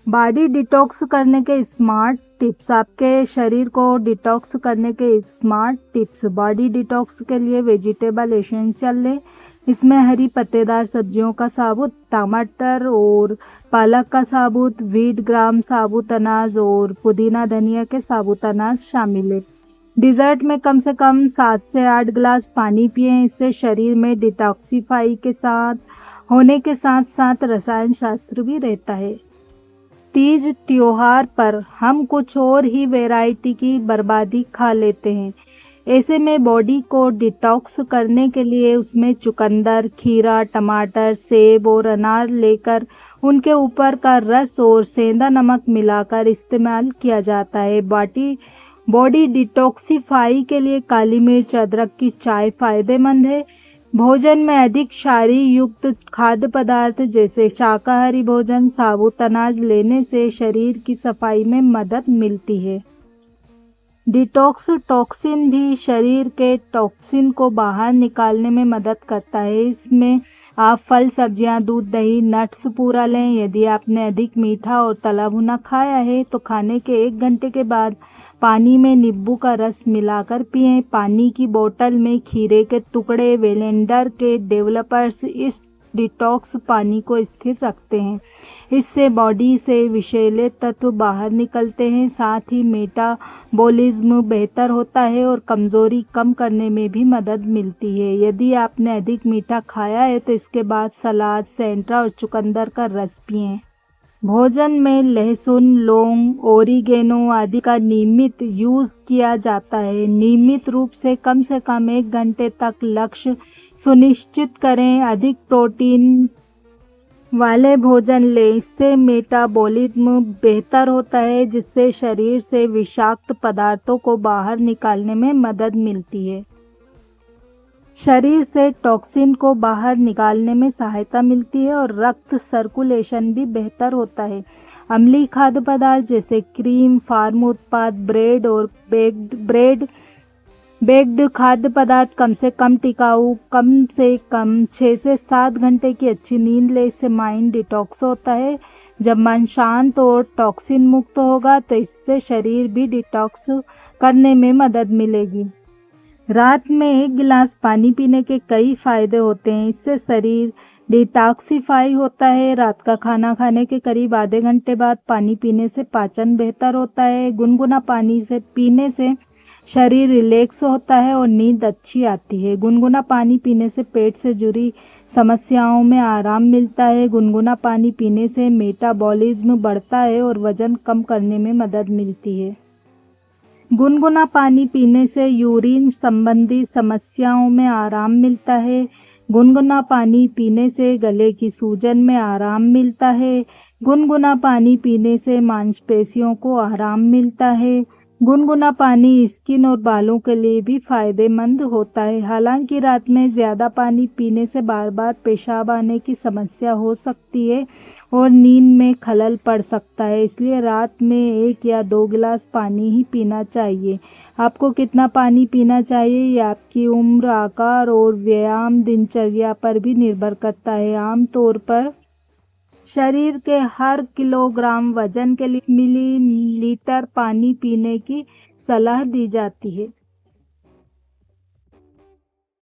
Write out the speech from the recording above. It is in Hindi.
बॉडी डिटॉक्स करने के स्मार्ट टिप्स। आपके शरीर को डिटॉक्स करने के स्मार्ट टिप्स। बॉडी डिटॉक्स के लिए वेजिटेबल एसेंशियल लें। इसमें हरी पत्तेदार सब्जियों का साबुत, टमाटर और पालक का साबुत, व्हीट ग्राम साबुत अनाज और पुदीना धनिया के साबुत अनाज शामिल है। डिजर्ट में कम से कम 7 से 8 गिलास पानी पिएं। इससे शरीर में डिटॉक्सिफाई के साथ होने के साथ साथ रसायन शास्त्र भी रहता है। तीज त्योहार पर हम कुछ और ही वैरायटी की बर्बादी खा लेते हैं। ऐसे में बॉडी को डिटॉक्स करने के लिए उसमें चुकंदर, खीरा, टमाटर, सेब और अनार लेकर उनके ऊपर का रस और सेंधा नमक मिलाकर इस्तेमाल किया जाता है। बॉडी डिटॉक्सिफाई के लिए काली मिर्च, अदरक की चाय फायदेमंद है। भोजन में अधिक क्षारीय युक्त खाद्य पदार्थ जैसे शाकाहारी भोजन, साबुत अनाज लेने से शरीर की सफाई में मदद मिलती है। डिटॉक्स टॉक्सिन भी शरीर के टॉक्सिन को बाहर निकालने में मदद करता है। इसमें आप फल, सब्जियां, दूध, दही, नट्स पूरा लें। यदि आपने अधिक मीठा और तला भुना खाया है तो खाने के 1 घंटे के बाद पानी में नींबू का रस मिलाकर पिएं। पानी की बोतल में खीरे के टुकड़े, वेलेंडर के डेवलपर्स इस डिटॉक्स पानी को स्थिर रखते हैं। इससे बॉडी से विषैले तत्व बाहर निकलते हैं। साथ ही मेटाबॉलिज्म बेहतर होता है और कमजोरी कम करने में भी मदद मिलती है। यदि आपने अधिक मीठा खाया है तो इसके बाद सलाद, सैंट्रा और चुकंदर का रस पिएं। भोजन में लहसुन, लौंग, ओरिगेनो आदि का नियमित यूज किया जाता है। नियमित रूप से कम 1 घंटे तक लक्ष्य सुनिश्चित करें। अधिक प्रोटीन वाले भोजन लें। इससे मेटाबॉलिज्म बेहतर होता है जिससे शरीर से विषाक्त पदार्थों को बाहर निकालने में मदद मिलती है। शरीर से टॉक्सिन को बाहर निकालने में सहायता मिलती है और रक्त सर्कुलेशन भी बेहतर होता है। अम्लीय खाद्य पदार्थ जैसे क्रीम, फार्म उत्पाद, ब्रेड और बेक्ड खाद्य पदार्थ कम से कम टिकाऊ। कम से कम 6 से 7 घंटे की अच्छी नींद ले। इससे माइंड डिटॉक्स होता है। जब मन शांत और टॉक्सिन मुक्त होगा तो इससे शरीर भी डिटॉक्स करने में मदद मिलेगी। रात में 1 गिलास पानी पीने के कई फायदे होते हैं। इससे शरीर डिटॉक्सिफाई होता है। रात का खाना खाने के करीब आधे घंटे बाद पानी पीने से पाचन बेहतर होता है। गुनगुना पानी से पीने से शरीर रिलैक्स होता है और नींद अच्छी आती है। गुनगुना पानी पीने से पेट से जुड़ी समस्याओं में आराम मिलता है। गुनगुना पानी पीने से मेटाबॉलिज्म बढ़ता है और वजन कम करने में मदद मिलती है। गुनगुना पानी पीने से यूरिन संबंधी समस्याओं में आराम मिलता है। गुनगुना पानी पीने से गले की सूजन में आराम मिलता है। गुनगुना पानी पीने से मांसपेशियों को आराम मिलता है। गुनगुना पानी स्किन और बालों के लिए भी फायदेमंद होता है। हालांकि रात में ज़्यादा पानी पीने से बार बार पेशाब आने की समस्या हो सकती है और नींद में खलल पड़ सकता है। इसलिए रात में 1 या 2 गिलास पानी ही पीना चाहिए। आपको कितना पानी पीना चाहिए ये आपकी उम्र, आकार और व्यायाम दिनचर्या पर भी निर्भर करता है। आमतौर पर शरीर के हर किलोग्राम वजन के लिए मिलीलीटर पानी पीने की सलाह दी जाती है।